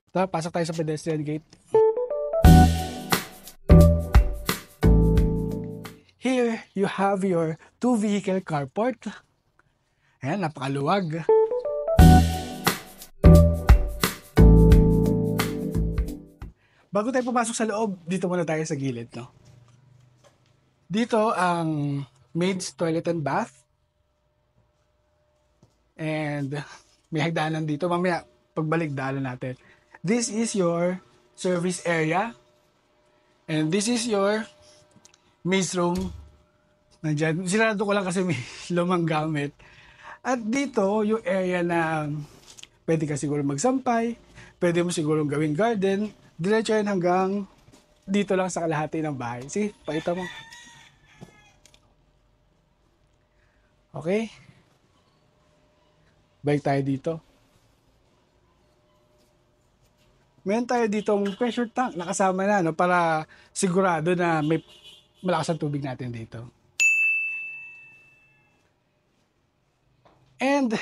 Tara, pasok tayo sa pedestrian gate. Here, you have your two-vehicle carport. Ayan, napakaluwag. Bago tayo pumasok sa loob, dito muna tayo sa gilid, no? Dito ang maid's toilet and bath. And may hagdanan dito. Mamaya, pagbalik daanan natin. This is your service area. And this is your maid's room. Nandyan. Sinarado ko lang kasi may lumang gamit. At dito, yung area na pwede ka siguro magsampay, pwede mo siguro gawing garden, diretso yan hanggang dito lang sa kalahati ng bahay. Sige, pakita mo. Okay. Balik tayo dito. Meron tayo ditong pressure tank nakasama na, no, para sigurado na may malakas ang tubig natin dito. And